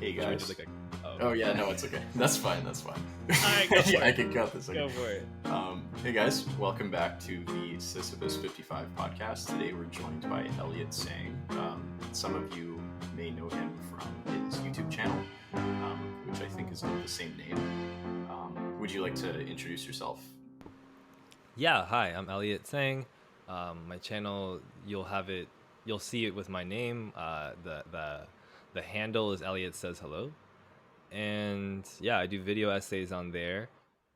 Hey Should we do guys. like a? Oh yeah, no, it's okay. That's fine. That's fine. All right, go for Yeah, I it. can cut this. Go for it. Hey guys, welcome back to the Sisyphus 55 podcast. Today we're joined by Elliot Sang. Some of you may know him from his YouTube channel, which I think is of the same name. Would you like to introduce yourself? Yeah, hi, I'm Elliot Sang. My channel, you'll see it with my name. The handle is Elliot Says Hello, and yeah, I do video essays on there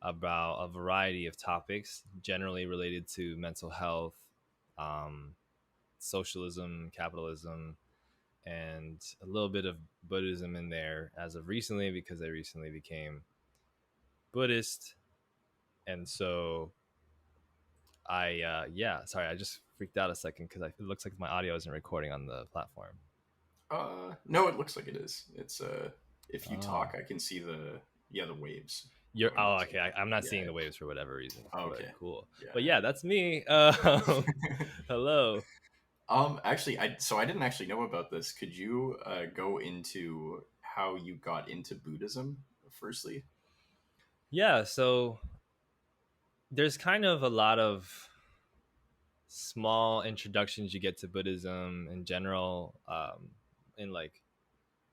about a variety of topics, generally related to mental health, um, socialism, capitalism, and a little bit of Buddhism in there as of recently because I recently became Buddhist, and so sorry, I just freaked out a second because it looks like my audio isn't recording on the platform. No, it looks like it is. It's if you Oh, talk, I can see the waves you're going on. okay. I'm not seeing Yeah. the waves for whatever reason, Oh, but okay. cool. But Yeah. yeah, that's me. Hello. Actually, I didn't actually know about this. Could you go into how you got into Buddhism, firstly? Yeah, so there's kind of a lot of small introductions you get to Buddhism in general, in like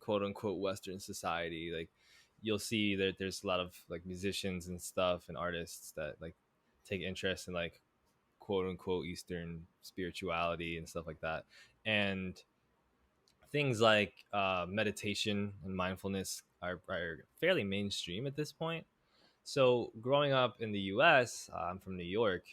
quote unquote Western society. Like you'll see that there's a lot of like musicians and stuff and artists that like take interest in like quote unquote Eastern spirituality and stuff like that. And things like meditation and mindfulness are fairly mainstream at this point. So growing up in the US, I'm from New York,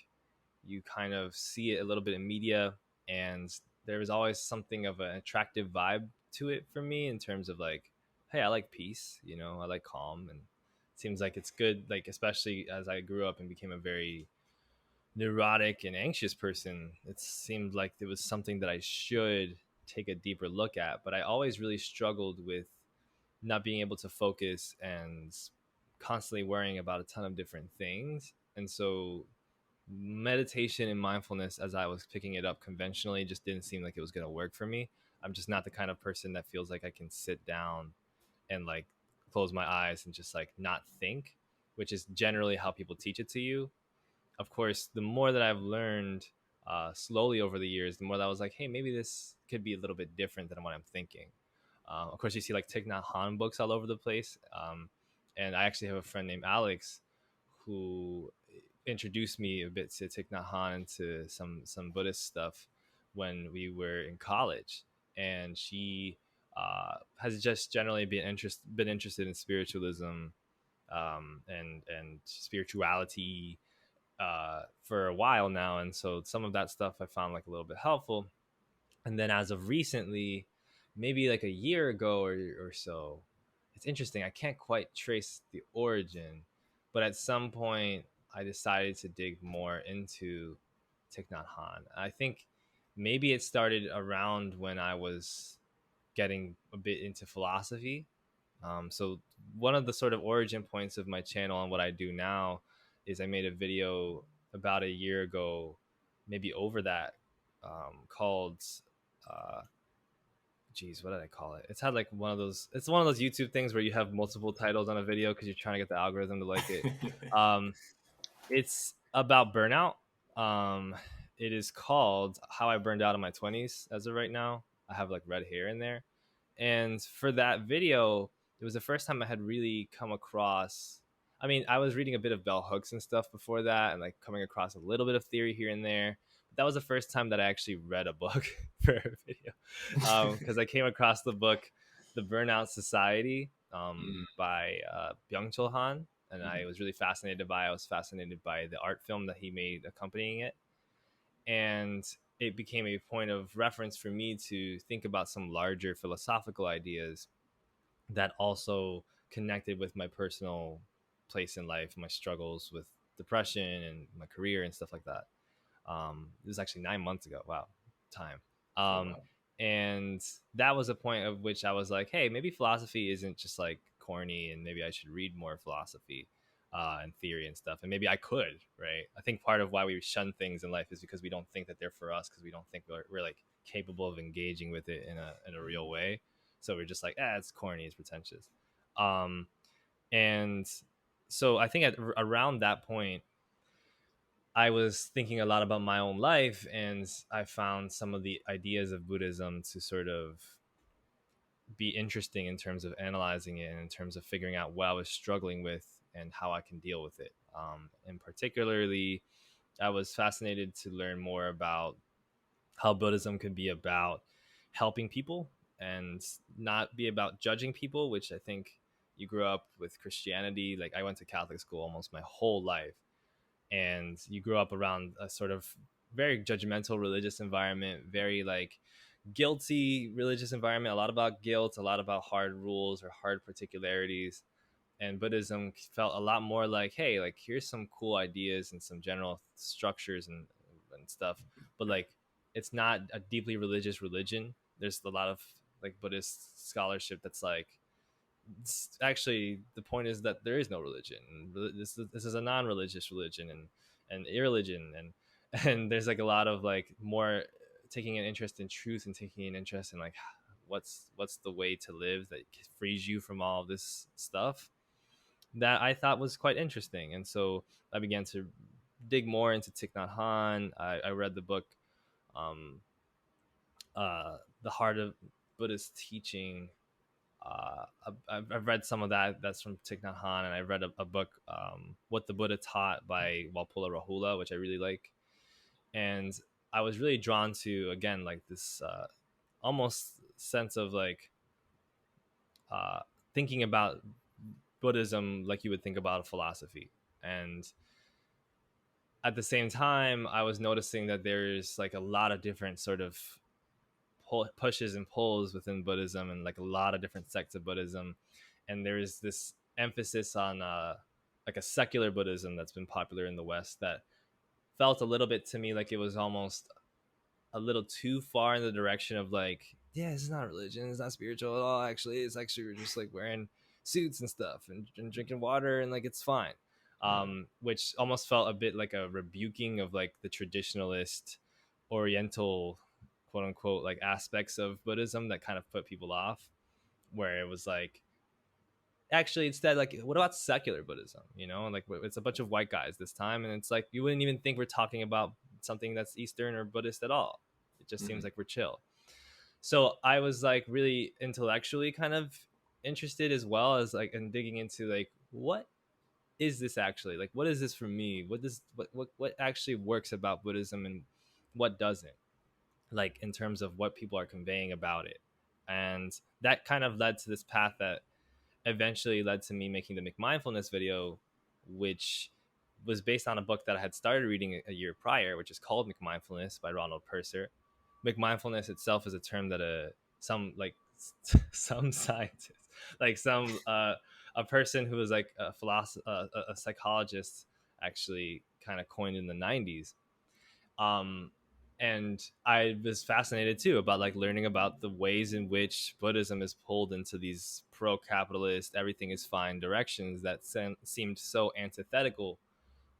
you kind of see it a little bit in media, and there was always something of an attractive vibe to it for me in terms of like, hey, I like peace, I like calm, and it seems like it's good, like especially as I grew up and became a very neurotic and anxious person, it seemed like it was something that I should take a deeper look at. But I always really struggled with not being able to focus and constantly worrying about a ton of different things. And so meditation and mindfulness, as I was picking it up conventionally, just didn't seem like it was going to work for me. I'm just not the kind of person that feels like I can sit down and like close my eyes and just like not think, which is generally how people teach it to you. Of course, the more that I've learned slowly over the years, the more that I was like, hey, maybe this could be a little bit different than what I'm thinking. Of course, you see like Thich Nhat Hanh books all over the place. And I actually have a friend named Alex who introduced me a bit to Thich Nhat Hanh and to some Buddhist stuff when we were in college. And she has just generally been interested in spiritualism, and spirituality for a while now, and so some of that stuff I found like a little bit helpful. And then as of recently, maybe like a year ago or so, it's interesting. I can't quite trace the origin, but at some point I decided to dig more into Thich Nhat Hanh. I think maybe it started around when I was getting a bit into philosophy. So one of the sort of origin points of my channel and what I do now is I made a video about a year ago, maybe over that, called, uh, geez, what did I call it? It's had like it's one of those YouTube things where you have multiple titles on a video because you're trying to get the algorithm to like it. Um, it's about burnout. Um, it is called How I Burned Out in My 20s as of right now. I have like red hair in there. And for that video, it was the first time I had really come across. I mean, I was reading a bit of bell hooks and stuff before that, and like coming across a little bit of theory here and there. But that was the first time that I actually read a book for a video, because I came across the book, The Burnout Society, Mm, by Byung-Chul Han, and mhm. I was really fascinated by. I was fascinated by the art film that he made accompanying it, and it became a point of reference for me to think about some larger philosophical ideas that also connected with my personal place in life, my struggles with depression and my career and stuff like that. It was actually 9 months ago. Wow, time. Oh Um, wow. and that was a point of which I was like, hey, maybe philosophy isn't just like corny, and maybe I should read more philosophy and theory and stuff. And maybe I could, right? I think part of why we shun things in life is because we don't think that they're for us, because we don't think we're like capable of engaging with it in a real way. So we're just like, it's corny, it's pretentious. And so I think around that point, I was thinking a lot about my own life, and I found some of the ideas of Buddhism to sort of be interesting in terms of analyzing it and in terms of figuring out what I was struggling with and how I can deal with it. And particularly, I was fascinated to learn more about how Buddhism could be about helping people and not be about judging people, which I think you grew up with Christianity. Like, I went to Catholic school almost my whole life, and you grew up around a sort of very judgmental religious environment, very like guilty religious environment, a lot about guilt, a lot about hard rules or hard particularities. And Buddhism felt a lot more like, hey, like here's some cool ideas and some general structures and stuff, but like it's not a deeply religious religion. There's a lot of like Buddhist scholarship that's like, actually the point is that there is no religion. This is a non-religious religion and irreligion, and there's like a lot of like more taking an interest in truth and taking an interest in like what's the way to live that frees you from all of this stuff that I thought was quite interesting. And so I began to dig more into Thich Nhat Hanh. I read the book um The Heart of Buddhist Teaching. I've read some of that. That's from Thich Nhat Hanh, and I read a book, What the Buddha Taught by Walpola Rahula, which I really like. And I was really drawn to, again, like this almost sense of like thinking about Buddhism like you would think about a philosophy. And at the same time, I was noticing that there's like a lot of different sort of pushes and pulls within Buddhism, and like a lot of different sects of Buddhism. And there's this emphasis on like a secular Buddhism that's been popular in the West that felt a little bit to me like it was almost a little too far in the direction of like, yeah, it's not religion, it's not spiritual at all. Actually, it's actually we're just like wearing suits and stuff and drinking water and like it's fine. Which almost felt a bit like a rebuking of like the traditionalist Oriental quote unquote like aspects of Buddhism that kind of put people off, where it was like, actually instead, like what about secular Buddhism, you know, like it's a bunch of white guys this time, and it's like you wouldn't even think we're talking about something that's Eastern or Buddhist at all. It just seems like we're chill. So I was like really intellectually kind of interested, as well as like in digging into like what is this actually, like what is this for me, what actually works about Buddhism and what doesn't, like in terms of what people are conveying about it. And that kind of led to this path that eventually led to me making the Mcmindfulness video, which was based on a book that I had started reading a year prior, which is called Mcmindfulness by Ronald Purser. Mcmindfulness itself is a term that some like some scientists, like some a person who was like a philosopher, a psychologist, actually kind of coined in the 90s. And I was fascinated too about like learning about the ways in which Buddhism is pulled into these pro-capitalist, everything is fine directions that seemed so antithetical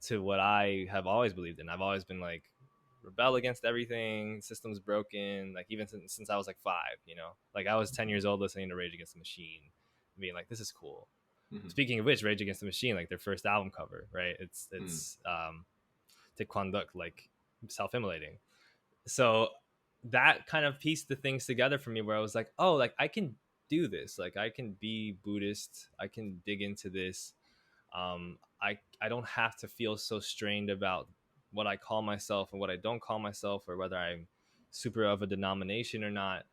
to what I have always believed in. I've always been like, rebel against everything, system's broken, like even since I was like 5, you know, like I was 10 years old listening to Rage Against the Machine, being like, this is cool. Speaking of which, Rage Against the Machine, like their first album cover, right, it's to conduct like self-immolating. So that kind of pieced the things together for me, where I was like, oh, like I can do this, like I can be Buddhist, I can dig into this. I don't have to feel so strained about what I call myself and what I don't call myself, or whether I'm super of a denomination or not.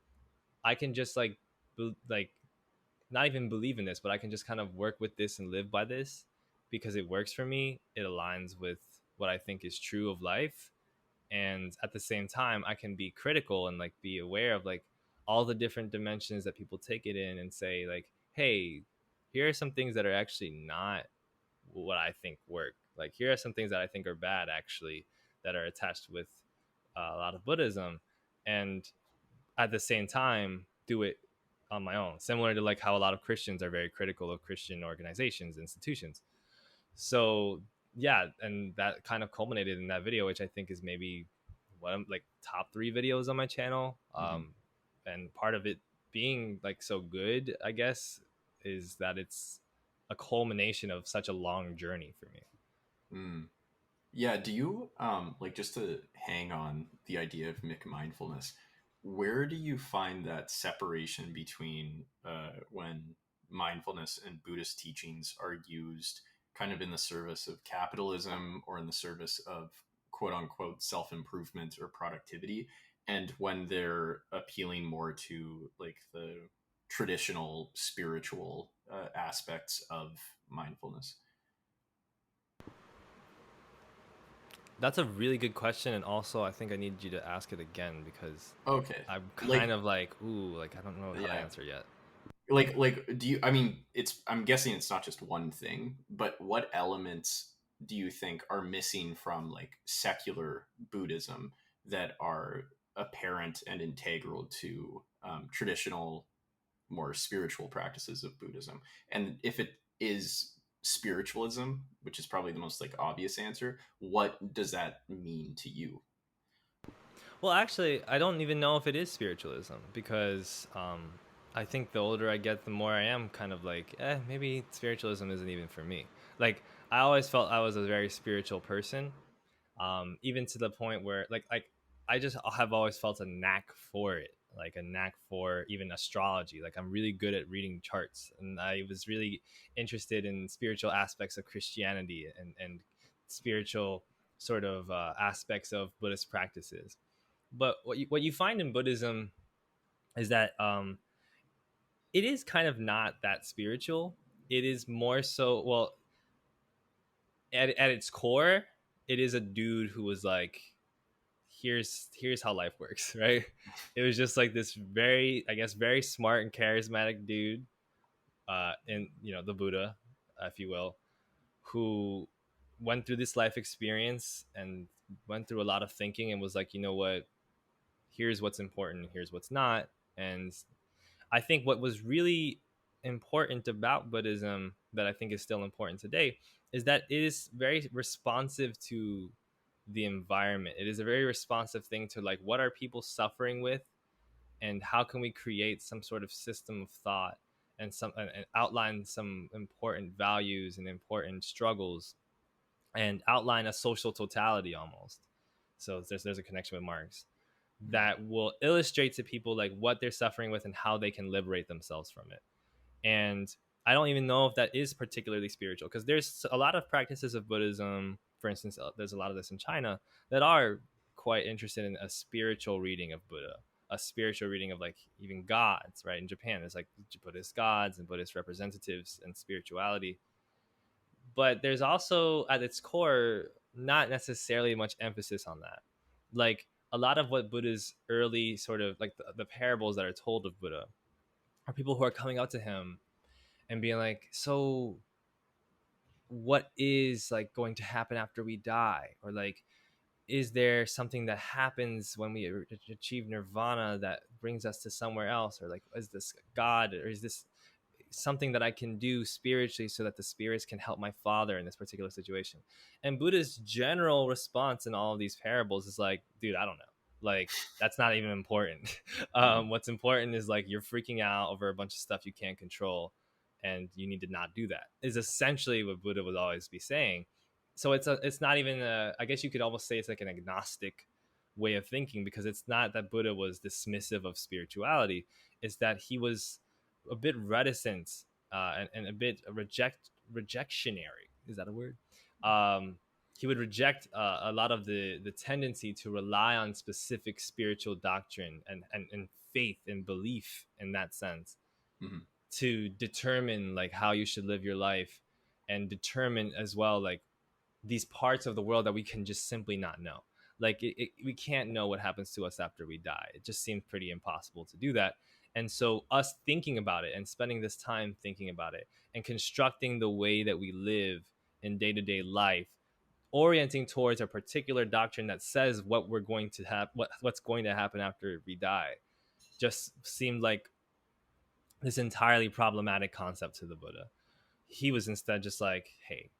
I can just like not even believe in this, but I can just kind of work with this and live by this because it works for me. It aligns with what I think is true of life. And at the same time, I can be critical and like be aware of like all the different dimensions that people take it in, and say like, hey, here are some things that are actually not what I think work. Like here are some things that I think are bad actually, that are attached with a lot of Buddhism, and at the same time do it on my own, similar to like how a lot of Christians are very critical of Christian organizations, institutions. So yeah, and that kind of culminated in that video, which I think is maybe one of like top 3 videos on my channel. And part of it being like so good, I guess, is that it's a culmination of such a long journey for me. Mm. Yeah, do you like, just to hang on the idea of Mcmindfulness, where do you find that separation between when mindfulness and Buddhist teachings are used kind of in the service of capitalism or in the service of quote unquote self-improvement or productivity, and when they're appealing more to like the traditional spiritual aspects of mindfulness? That's a really good question, and also I think I need you to ask it again because Okay. I'm kind Like, of like, ooh, like I don't know how to yeah, answer yet. do you, I mean, it's, I'm guessing it's not just one thing, but what elements do you think are missing from like secular Buddhism that are apparent and integral to traditional, more spiritual practices of Buddhism? And if it is spiritualism, which is probably the most like obvious answer, what does that mean to you? Well, actually, I don't even know if it is spiritualism because I think the older I get, the more I am kind of like, maybe spiritualism isn't even for me. Like, I always felt I was a very spiritual person, even to the point where, like I just have always felt a knack for it, like a knack for even astrology. Like, I'm really good at reading charts, and I was really interested in spiritual aspects of Christianity and spiritual sort of aspects of Buddhist practices. But what you find in Buddhism is that it is kind of not that spiritual. It is more so, well, at its core, it is a dude who was like, here's how life works, right? It was just like this very, I guess, very smart and charismatic dude, in, the Buddha, if you will, who went through this life experience and went through a lot of thinking and was like, you know what, here's what's important, here's what's not. And I think what was really important about Buddhism that I think is still important today is that it is very responsive to the environment. It is a very responsive thing to like, what are people suffering with, and how can we create some sort of system of thought and outline some important values and important struggles and outline a social totality almost. So there's a connection with Marx that will illustrate to people like what they're suffering with and how they can liberate themselves from it. And I don't even know if that is particularly spiritual, because there's a lot of practices of Buddhism, for instance, there's a lot of this in China, that are quite interested in a spiritual reading of Buddha, a spiritual reading of like even gods, right? In Japan there's like Buddhist gods and Buddhist representatives and spirituality, but there's also at its core not necessarily much emphasis on that. Like, a lot of what Buddha's early sort of like the parables that are told of Buddha are people who are coming out to him and being like, so what is like going to happen after we die, or like, is there something that happens when we achieve nirvana that brings us to somewhere else, or like, is this God, or is this something that I can do spiritually so that the spirits can help my father in this particular situation? And Buddha's general response in all of these parables is like, dude, I don't know. Like, that's not even important. Mhm. What's important is like, you're freaking out over a bunch of stuff you can't control, and you need to not do that, is essentially what Buddha would always be saying. So it's not even I guess you could almost say it's like an agnostic way of thinking, because it's not that Buddha was dismissive of spirituality. It's that he was a bit reticent, and a bit rejectionary. Is that a word? He would reject a lot of the tendency to rely on specific spiritual doctrine and faith and belief in that sense Mhm. to determine like how you should live your life, and determine as well like these parts of the world that we can just simply not know. Like, we can't know what happens to us after we die. It just seems pretty impossible to do that. And so us thinking about it and spending this time thinking about it and constructing the way that we live in day-to-day life, orienting towards a particular doctrine that says what we're going to have, what's going to happen after we die, just seemed like this entirely problematic concept to the Buddha. He was instead just like, hey,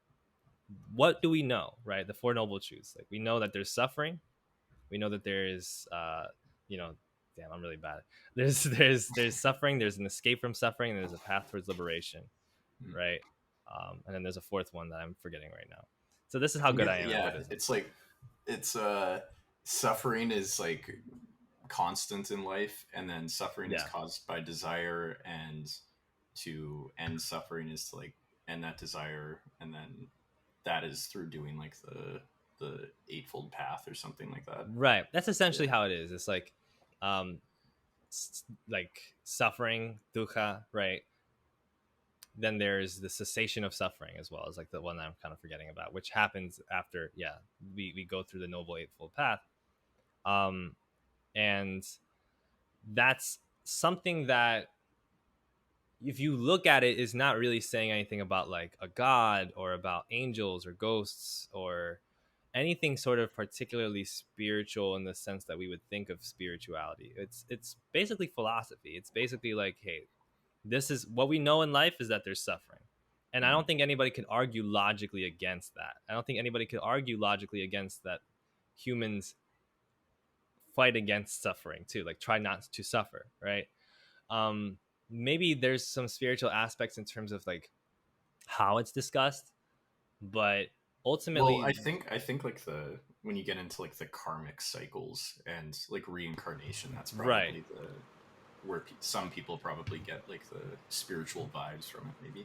what do we know, right? The Four Noble Truths. Like, we know that there's suffering. We know that there is, you know, damn, I'm really bad. There's suffering, there's an escape from suffering, and there's a path towards liberation, Mm. right? And then there's a fourth one that I'm forgetting right now. So this is I how think good I am at yeah, Buddhism. it's like it's suffering is like constant in life, and then suffering is Yeah, caused by desire, and to end suffering is to like end that desire, and then that is through doing like the eightfold path or something like that. right. That's essentially Yeah. how it is. It's um, like suffering, dukkha, right? Then there's the cessation of suffering as well as like the one that I'm kind of forgetting about, which happens after, yeah, we go through the noble eightfold path. Um, and that's something that if you look at it is not really saying anything about like a god or about angels or ghosts or anything sort of particularly spiritual in the sense that we would think of spirituality. It's basically philosophy. It's basically like, hey, this is what we know in life is that there's suffering. And I Mm. don't think anybody could argue logically against that. I don't think anybody could argue logically against that humans fight against suffering too, like try not to suffer, right? um Maybe there's some spiritual aspects in terms of like how it's discussed, but Well, ultimately, I think like the when you get into like the karmic cycles and like reincarnation, that's right. probably the where some people probably get like the spiritual vibes from it, maybe.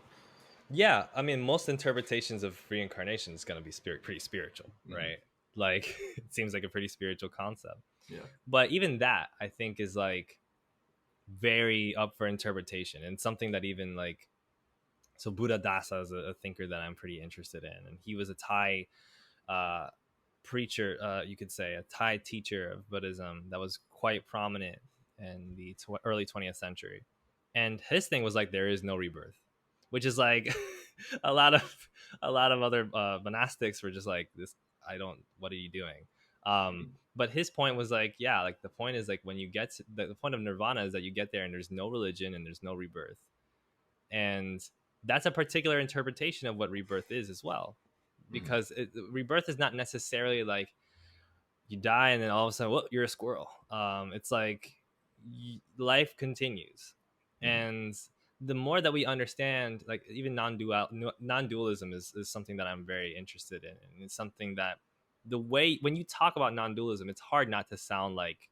Yeah, I mean, most interpretations of reincarnation is going to be pretty spiritual, Hmm. right? Like it seems like a pretty spiritual concept, Yeah. but even that I think is like very up for interpretation, and something that even like, so Buddha Dasa is a thinker that I'm pretty interested in, and he was a Thai uh, preacher, you could say, a Thai teacher of Buddhism that was quite prominent in the early 20th century. And his thing was like, there is no rebirth, which is like a lot of other monastics were just like, this, I don't, what are you doing? Mm. But his point was like, yeah, like the point is like when you get to the point of nirvana is that you get there and there's no religion and there's no rebirth. And that's a particular interpretation of what rebirth is as well, Mm. because rebirth is not necessarily like you die and then all of a sudden, whoop, you're a squirrel. It's like life continues, Mm. and the more that we understand, like even non-dualism is something that I'm very interested in, and it's something that the way when you talk about non-dualism, it's hard not to sound like,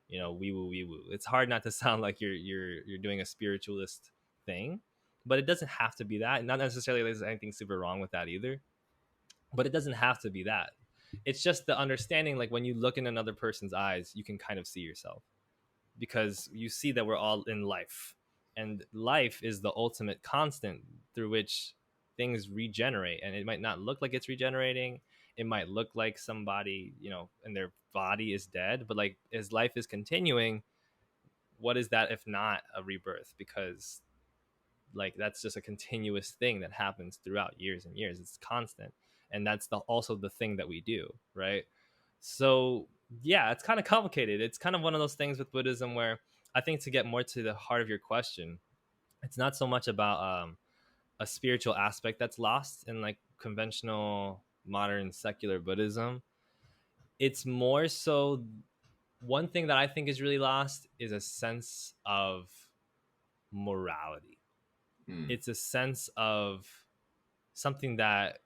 you know, wee woo. It's hard not to sound like you're doing a spiritualist thing, but it doesn't have to be that. Not necessarily there's anything super wrong with that either, but it doesn't have to be that. It's just the understanding, like when you look in another person's eyes, you can kind of see yourself, because you see that we're all in life, and life is the ultimate constant through which things regenerate. And it might not look like it's regenerating, it might look like somebody, you know, and their body is dead, but like as life is continuing, what is that if not a rebirth? Because like that's just a continuous thing that happens throughout years and years. It's constant, and that's also the thing that we do, right? So yeah, it's kind of complicated. It's kind of one of those things with Buddhism where I think, to get more to the heart of your question, it's not so much about a spiritual aspect that's lost in like conventional modern secular Buddhism. It's more so, one thing that I think is really lost is a sense of morality. Mm. It's a sense of something that,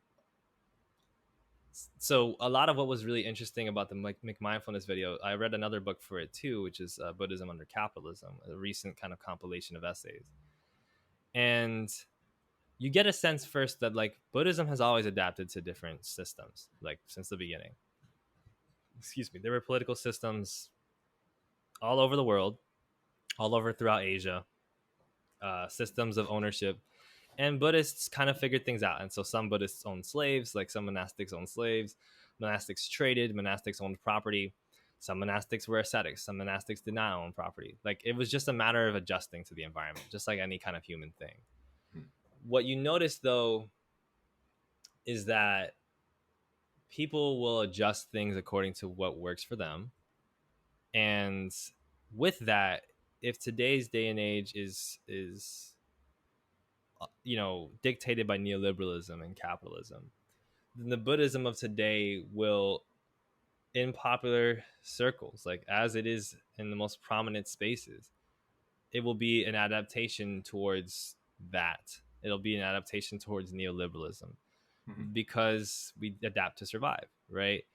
so a lot of what was really interesting about the Mcmindfulness video, I read another book for it too, which is Buddhism Under Capitalism, a recent kind of compilation of essays. And you get a sense first that like Buddhism has always adapted to different systems, like since the beginning. Excuse me. There were political systems all over the world, all over throughout Asia, systems of ownership, and Buddhists kind of figured things out. And so some Buddhists owned slaves, like some monastics owned slaves, monastics traded, monastics owned property, some monastics were ascetics, some monastics did not own property. Like it was just a matter of adjusting to the environment, just like any kind of human thing. Mm. What you notice though is that people will adjust things according to what works for them. And with that, if today's day and age is you know, dictated by neoliberalism and capitalism, then the Buddhism of today will in popular circles, like as it is in the most prominent spaces, it will be an adaptation towards that. It'll be an adaptation towards neoliberalism Mhm. because we adapt to survive, right?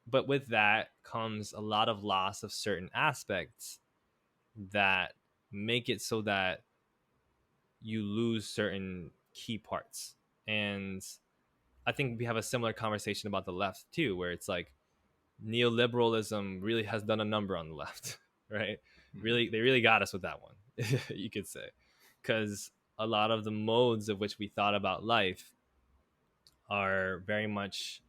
But with that comes a lot of loss of certain aspects that make it so that you lose certain key parts. And I think we have a similar conversation about the left too, where it's like neoliberalism really has done a number on the left, right? Mhm. Really, they really got us with that one, you could say, because a lot of the modes of which we thought about life are very much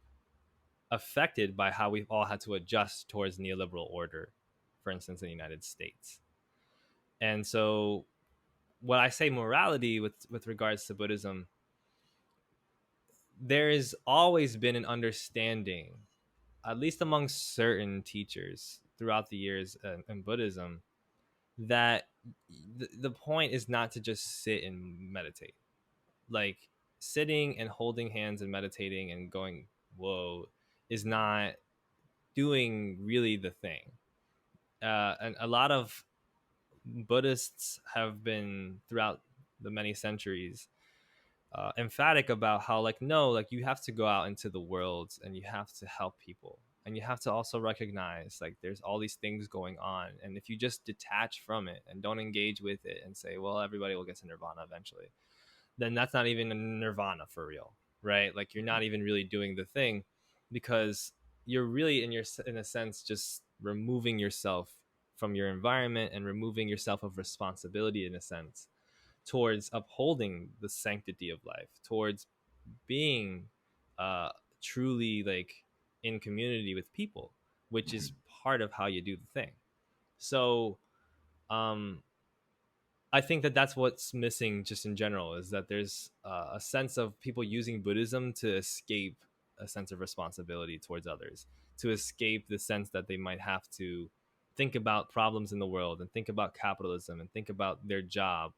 affected by how we've all had to adjust towards neoliberal order, for instance, in the United States. And so, when I say morality with regards to Buddhism, there has always been an understanding, at least among certain teachers throughout the years in Buddhism, that the point is not to just sit and meditate. Like sitting and holding hands and meditating and going, whoa, is not doing really the thing. And a lot of Buddhists have been throughout the many centuries emphatic about how like no, like you have to go out into the world and you have to help people, and you have to also recognize like there's all these things going on, and if you just detach from it and don't engage with it and say, well, everybody will get to nirvana eventually, then that's not even a nirvana for real, right? Like you're not even really doing the thing, because you're really in a sense just removing yourself from your environment and removing yourself of responsibility in a sense towards upholding the sanctity of life, towards being uh truly like in community with people, which is Mhm. part of how you do the thing. So um I think that that's what's missing just in general, is that there's a sense of people using Buddhism to escape a sense of responsibility towards others, to escape the sense that they might have to think about problems in the world and think about capitalism and think about their job.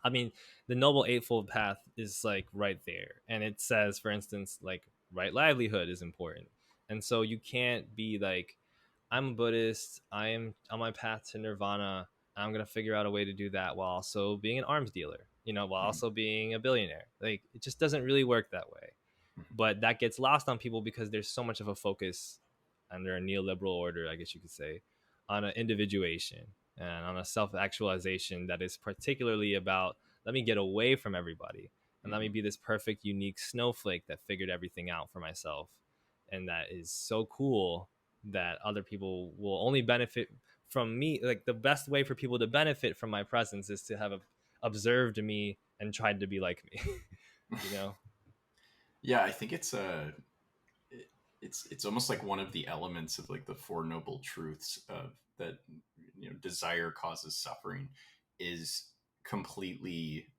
I mean, the Noble Eightfold Path is like right there. And it says, for instance, like right livelihood is important. And so you can't be like, I'm a Buddhist, I am on my path to nirvana, I'm going to figure out a way to do that while also being an arms dealer, while Mhm. also being a billionaire. Like, it just doesn't really work that way. But that gets lost on people because there's so much of a focus under a neoliberal order, I guess you could say, on an individuation and on a self-actualization that is particularly about, let me get away from everybody and let me Mhm. be this perfect unique snowflake that figured everything out for myself, and that is so cool that other people will only benefit from me. Like the best way for people to benefit from my presence is to have observed me and tried to be like me. you know Yeah, I think it's almost like one of the elements of like the Four Noble Truths of that, desire causes suffering, is completely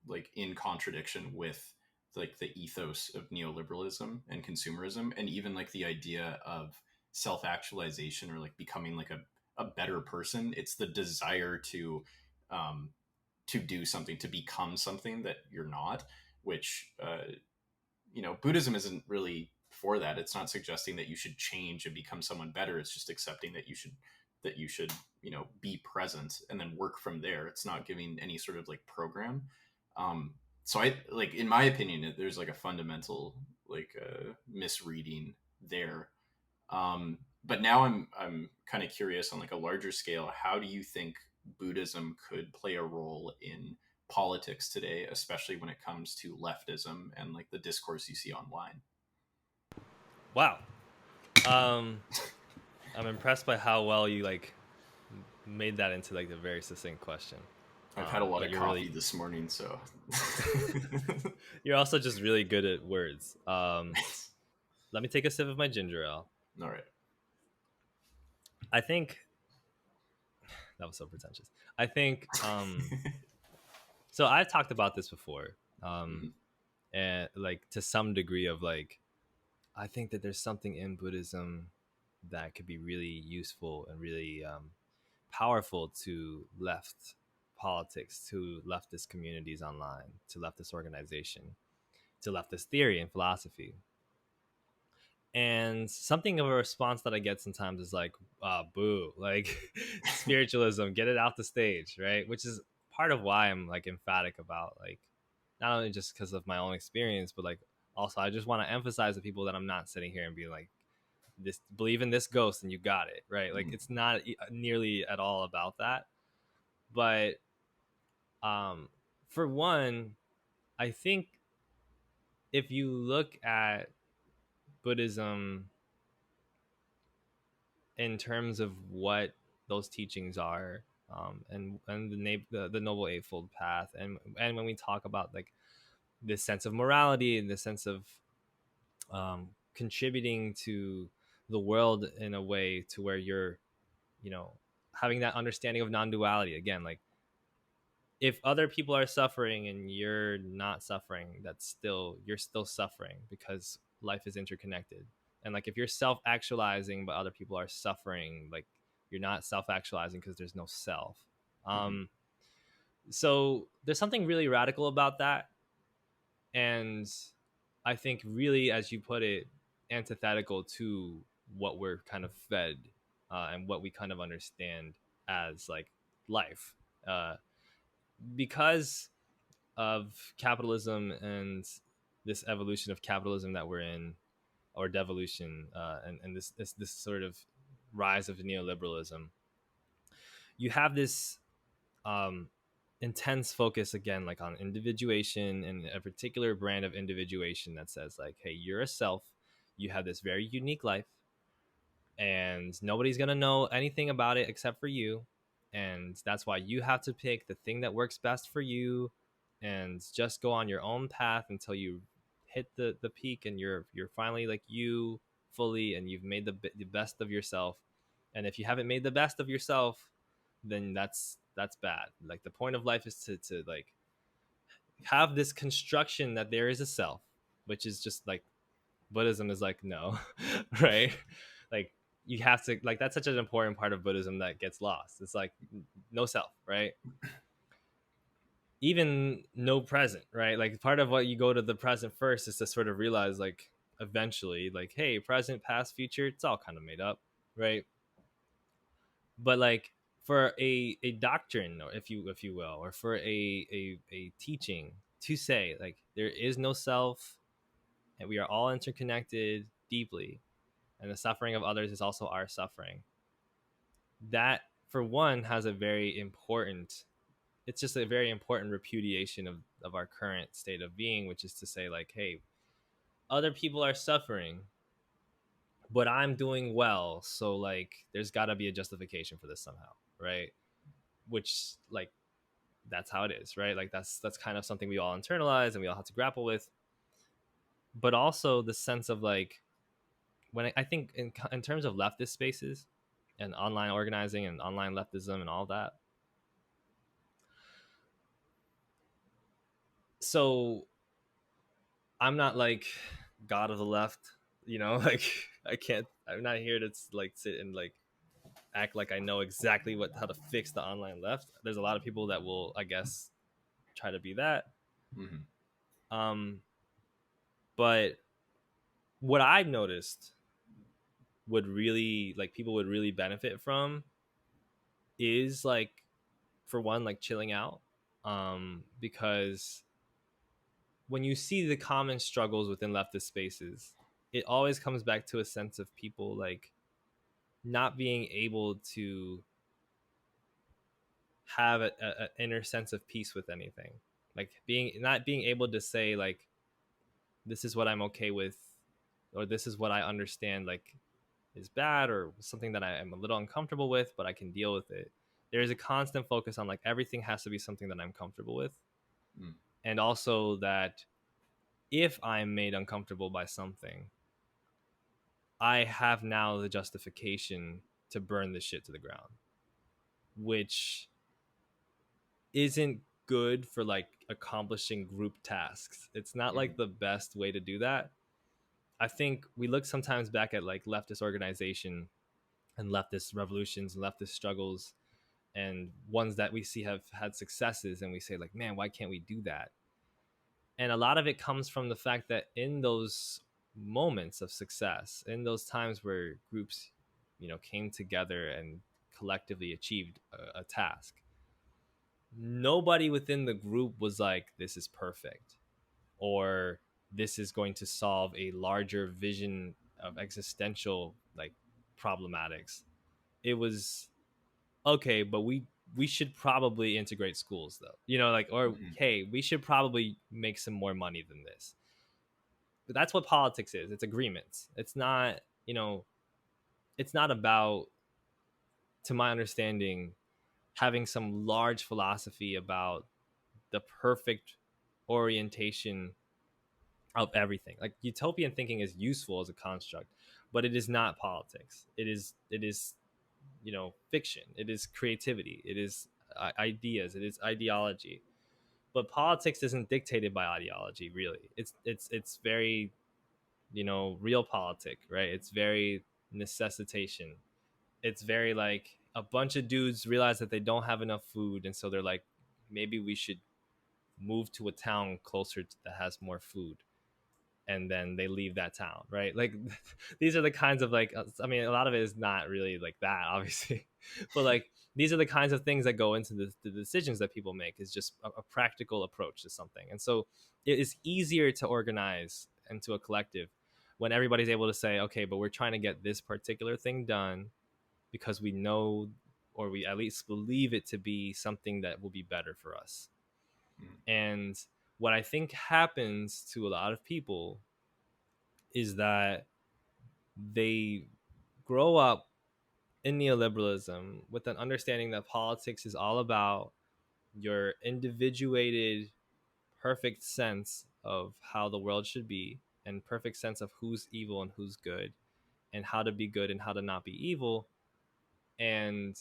like in contradiction with like the ethos of neoliberalism and consumerism, and even like the idea of self-actualization or like becoming like a better person. It's the desire um to do something, to become something that you're not, which Buddhism isn't really for that. It's not suggesting that you should change and become someone better. It's just accepting that you should be present and then work from there. It's not giving any sort of like program. So I like, in my opinion, there's like a fundamental like misreading there. But now I'm kind of curious on like a larger scale. How do you think Buddhism could play a role in politics today, especially when it comes to leftism and like the discourse you see online? wow. um I'm impressed by how well you like made that into like a very succinct question. I've had a lot But of you're coffee really this morning, so. you're also just really good at words. Let me take a sip of my ginger ale. All right. I think that was so pretentious. I think so I've talked about this before. Mhm. And like to some degree of like, I think that there's something in Buddhism that could be really useful and really powerful to left politics, to leftist communities online, to leftist organization, to leftist theory and philosophy. And something of a response that I get sometimes is like, boo, like spiritualism, get it out the stage, right? Which is part of why I'm like emphatic about like, not only just because of my own experience, but like also I just want to emphasize to people that I'm not sitting here and being like, this, believe in this ghost and you got it, right? Like it's not nearly at all about that. But for one, I think if you look at Buddhism in terms of what those teachings are, and the noble eightfold path, and when we talk about like this sense of morality and this sense of contributing to the world in a way to where you're, you know, having that understanding of non-duality again, like if other people are suffering and you're not suffering, that's still, you're still suffering because life is interconnected. And like if you're self-actualizing but other people are suffering, like you're not self-actualizing because there's no self. um so there's something really radical about that, and I think really, as you put it, antithetical to what we're kind of fed, and what we kind of understand as like life, uh, because of capitalism and this evolution of capitalism that we're in, or devolution, and this sort of rise of neoliberalism. You have this um, intense focus again, like on individuation and a particular brand of individuation that says like, hey, you're a self, you have this very unique life, and nobody's gonna know anything about it except for you, and that's why you have to pick the thing that works best for you and just go on your own path until you hit the peak and you're finally like you fully, and you've made the best of yourself. And if you haven't made the best of yourself, then that's bad. Like the point of life is to like have this construction that there is a self, which is just like Buddhism is like, no. Right? Like you have to, like, that's such an important part of Buddhism that gets lost. It's like no self, right? Even no present, right? Like part of what you go to the present first is to sort of realize like eventually like, hey, present, past, future, it's all kind of made up, right? But like for a doctrine, or if you will, or for a teaching to say like there is no self and we are all interconnected deeply, and the suffering of others is also our suffering, that for one has a very important, it's just a very important repudiation of our current state of being, which is to say like, hey, other people are suffering but I'm doing well, so like there's got to be a justification for this somehow, right? Which like that's how it is, right? Like that's kind of something we all internalize and we all have to grapple with. But also the sense of like, when I think in terms of leftist spaces and online organizing and online leftism and all that. So I'm not like God of the left, you know, like I'm not here to like sit and like act like I know exactly how to fix the online left. There's a lot of people that will, I guess, try to be that. Mm-hmm. But what I've noticed would really like people would really benefit from is like, for one, like chilling out, because when you see the common struggles within leftist spaces, it always comes back to a sense of people like not being able to have an inner sense of peace with anything, like not being able to say like, this is what I'm okay with, or this is what I understand like is bad, or something that I am a little uncomfortable with, but I can deal with it. There is a constant focus on like everything has to be something that I'm comfortable with. And also that if I'm made uncomfortable by something, I have now the justification to burn this shit to the ground, which isn't good for like accomplishing group tasks. It's not like the best way to do that. I think we look sometimes back at like leftist organization and leftist revolutions and leftist struggles, and ones that we see have had successes, and we say like, man, why can't we do that? And a lot of it comes from the fact that in those moments of success, in those times where groups, came together and collectively achieved a task, nobody within the group was like, this is perfect, or this is going to solve a larger vision of existential like problematics. It was okay, but we should probably integrate schools though, like, or Mhm. hey, we should probably make some more money than this. But that's what politics is. It's agreements. It's not, it's not about, to my understanding, having some large philosophy about the perfect orientation of everything. Like, utopian thinking is useful as a construct, but it is not politics. It is fiction. It is creativity. It is ideas. It is ideology. But politics isn't dictated by ideology, really. It's very, realpolitik, right? It's very necessitation. It's very like a bunch of dudes realize that they don't have enough food, and so they're like, maybe we should move to a town closer that has more food, and then they leave that town, right? Like, these are the kinds of, like, I mean, a lot of it is not really like that, obviously, but like, these are the kinds of things that go into the decisions that people make, is just a practical approach to something. And so it is easier to organize into a collective when everybody's able to say, okay, but we're trying to get this particular thing done because we know, or we at least believe it to be something that will be better for us. Mhm. And what I think happens to a lot of people is that they grow up in neoliberalism with an understanding that politics is all about your individuated perfect sense of how the world should be, and perfect sense of who's evil and who's good, and how to be good and how to not be evil. And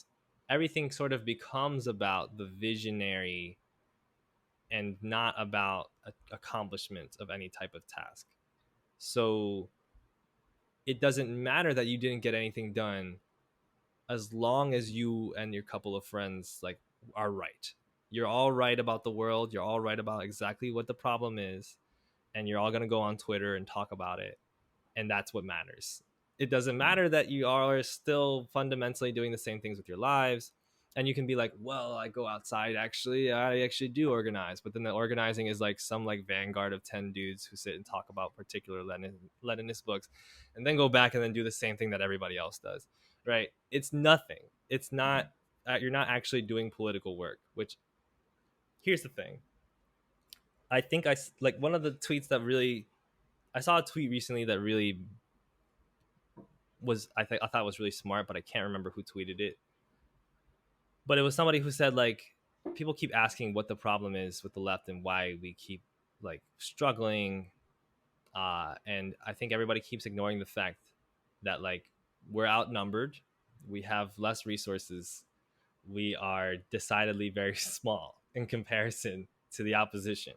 everything sort of becomes about the visionary and not about accomplishment of any type of task. So it doesn't matter that you didn't get anything done, as long as you and your couple of friends like are right. You're all right about the world. You're all right about exactly what the problem is, and you're all going to go on Twitter and talk about it, and that's what matters. It doesn't Mhm. matter that you are still fundamentally doing the same things with your lives. And you can be like, well, I go outside, I actually do organize, but then the organizing is like some like vanguard of 10 dudes who sit and talk about particular Leninist books, and then go back and then do the same thing that everybody else does, right? It's nothing. It's not, Mhm. you're not actually doing political work. Which, here's the thing, I think like one of the tweets that really, I saw a tweet recently that really was, I thought was really smart, but I can't remember who tweeted it. But it was somebody who said, like, people keep asking what the problem is with the left and why we keep like struggling, and I think everybody keeps ignoring the fact that, like, we're outnumbered, we have less resources, we are decidedly very small in comparison to the opposition,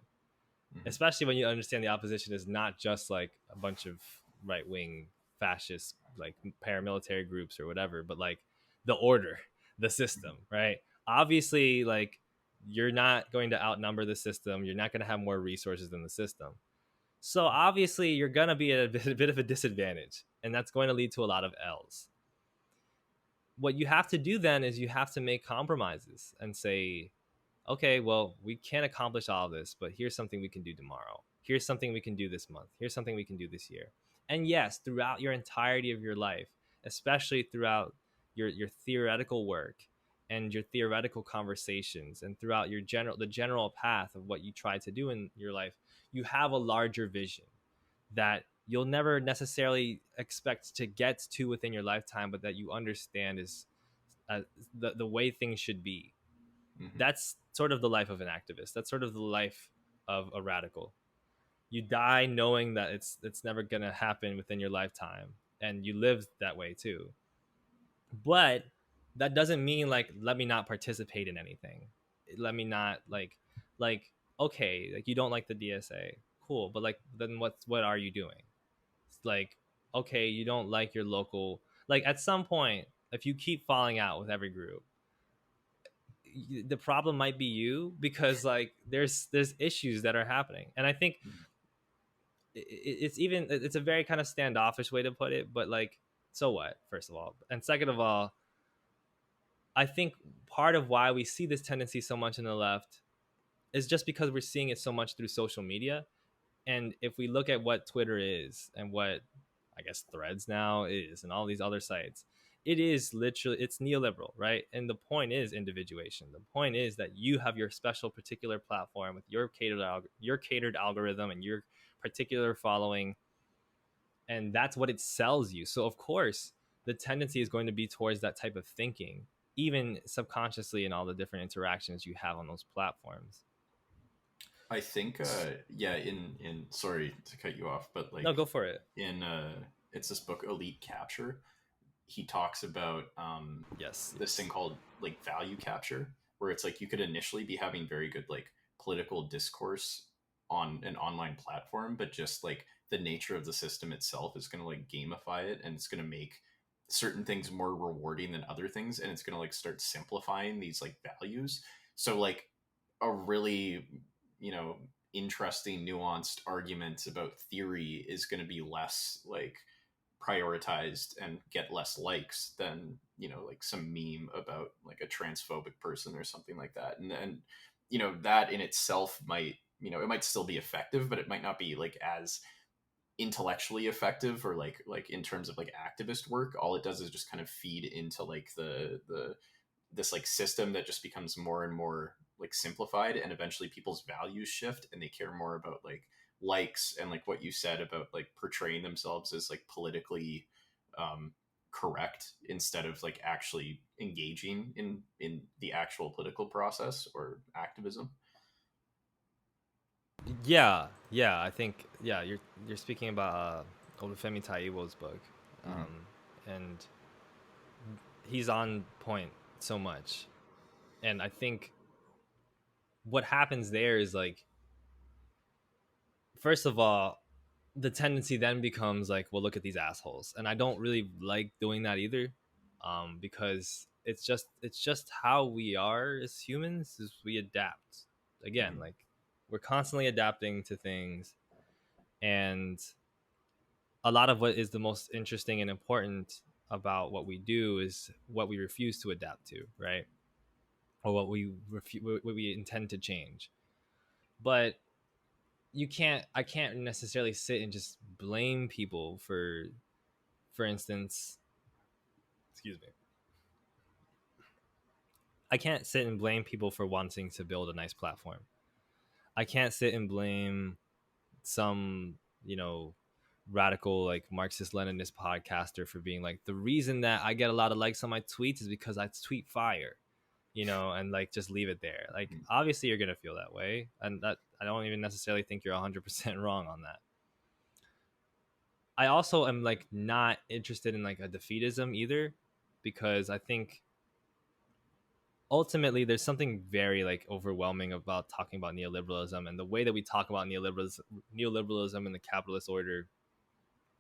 Mhm. especially when you understand the opposition is not just like a bunch of right wing fascist like paramilitary groups or whatever, but like the order, the system, Mhm. right? Obviously, like, you're not going to outnumber the system. You're not going to have more resources than the system. So obviously, you're going to be at a bit of a disadvantage, and that's going to lead to a lot of L's. What you have to do then is you have to make compromises and say, okay, well, we can't accomplish all of this, but here's something we can do tomorrow. Here's something we can do this month. Here's something we can do this year. And yes, throughout your entirety of your life, especially throughout your theoretical work and your theoretical conversations, and throughout the general path of what you try to do in your life, you have a larger vision that you'll never necessarily expect to get to within your lifetime, but that you understand is uh, the way things should be. Mhm. That's sort of the life of an activist. That's sort of the life of a radical. You die knowing that it's never gonna happen within your lifetime, and you live that way too. But that doesn't mean like, let me not participate in anything. Let me not like okay, like, you don't like the DSA, cool, but like, then what are you doing? It's like, okay, you don't like your local, like, at some point, if you keep falling out with every group, the problem might be you, because like there's issues that are happening. And I think Mhm. it's a very kind of standoffish way to put it, but like, so what, first of all, and second of all, I think part of why we see this tendency so much in the left is just because we're seeing it so much through social media. And if we look at what Twitter is and what I guess Threads now is and all these other sites, it is literally, it's neoliberal, right? And the point is individuation. The point is that you have your special particular platform with your catered algorithm and your particular following, and that's what it sells you. So of course, the tendency is going to be towards that type of thinking, even subconsciously in all the different interactions you have on those platforms. I think, yeah, in sorry to cut you off, but No, like go for it. in it's this book Elite Capture. He talks about Yes, this thing yes. called like value capture, where it's like you could initially be having very good like political discourse on an online platform, but just like the nature of the system itself is going to like gamify it, and it's going to make certain things more rewarding than other things, and it's going to like start simplifying these like values. So like a really, you know, interesting nuanced argument about theory is going to be less like prioritized and get less likes than, you know, like some meme about like a transphobic person or something like that. And you know, that in itself might, you know, it might still be effective, but it might not be like as intellectually effective, or like in terms of like activist work. All it does is just kind of feed into like the this like system that just becomes more and more like simplified, and eventually people's values shift and they care more about like likes and like what you said about like portraying themselves as like politically um correct, instead of like actually engaging in the actual political process or activism. Yeah, yeah. I think, yeah, you're speaking about Olufemi Taiwo's book, Mm-hmm. and he's on point so much. And I think what happens there is like, first of all, the tendency then becomes like, well, look at these assholes, and I don't really like doing that either, because it's just how we are as humans, is we adapt. Again, Mm-hmm. like, we're constantly adapting to things, and a lot of what is the most interesting and important about what we do is what we refuse to adapt to, right? Or what we intend to change. But I can't necessarily sit and just blame people for instance, excuse me. I can't sit and blame people for wanting to build a nice platform. I can't sit and blame some, you know, radical like Marxist Leninist podcaster for being like, the reason that I get a lot of likes on my tweets is because I tweet fire, you know, and like just leave it there. Like, obviously you're gonna feel that way, and that I don't even necessarily think you're 100% wrong on that. I also am like not interested in like a defeatism either, because I think ultimately there's something very like overwhelming about talking about neoliberalism, and the way that we talk about neoliberalism and the capitalist order.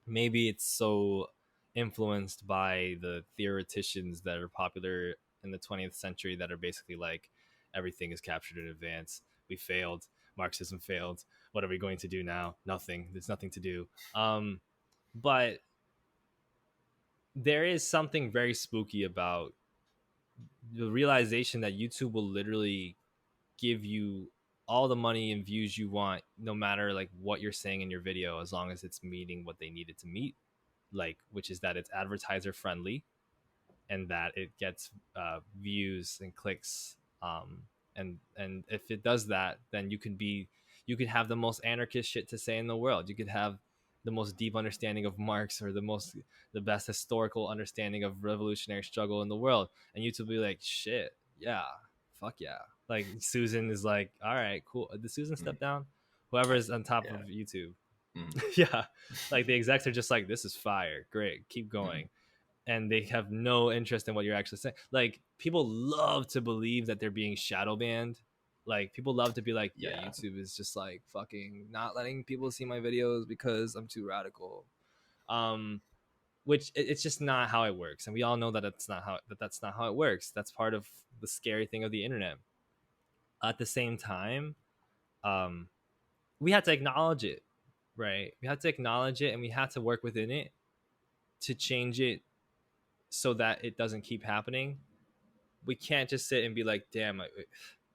Maybe it's so influenced by the theoreticians that are popular in the 20th century that are basically like, everything is captured in advance, we failed, Marxism failed, what are we going to do now? Nothing, there's nothing to do. But there is something very spooky about the realization that YouTube will literally give you all the money and views you want, no matter like what you're saying in your video, as long as it's meeting what they need it to meet, like, which is that it's advertiser friendly, and that it gets views and clicks. And if it does that, then you could have the most anarchist shit to say in the world. You could have the most deep understanding of Marx, or the best historical understanding of revolutionary struggle in the world, and YouTube will be like, shit, yeah, fuck yeah. Like, Susan is like, all right, cool. Did Susan Mm-hmm. step down? Whoever is on top of Yeah. YouTube. Mm-hmm. Yeah, like the execs are just like, this is fire, great, keep Mm-hmm. going. And they have no interest in what you're actually saying. Like, people love to believe that they're being shadow banned. Like, people love to be like, yeah, Yeah. YouTube is just like fucking not letting people see my videos because I'm too radical. um which it's just not how it works, and we all know that that's not how it works. That's part of the scary thing of the internet. At the same time, um we have to acknowledge it. right? We have to acknowledge it and we have to work within it to change it so that it doesn't keep happening. We can't just sit and be like, damn,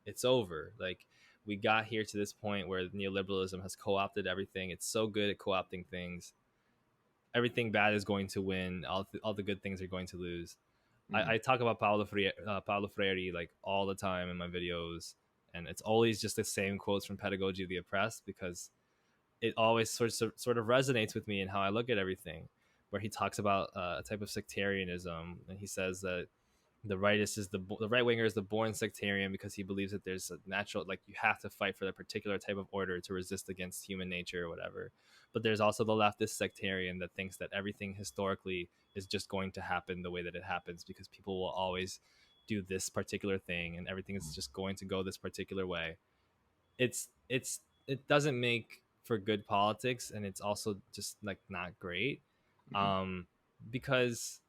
it's over. Like, we got here to this point where neoliberalism has co-opted everything. It's so good at co-opting things. Everything bad is going to win. All the good things are going to lose. Mm-hmm. I talk about Paulo Freire like all the time in my videos, and it's always just the same quotes from Pedagogy of the Oppressed, because it always sort of resonates with me in how I look at everything. Where he talks about a type of sectarianism, and he says that the rightist is the right winger is the born sectarian because he believes that there's a natural, like, you have to fight for that particular type of order to resist against human nature or whatever. But there's also the leftist sectarian that thinks that everything historically is just going to happen the way that it happens because people will always do this particular thing and everything is just going to go this particular way. It doesn't make for good politics, and it's also just like not great. Mm-hmm. Because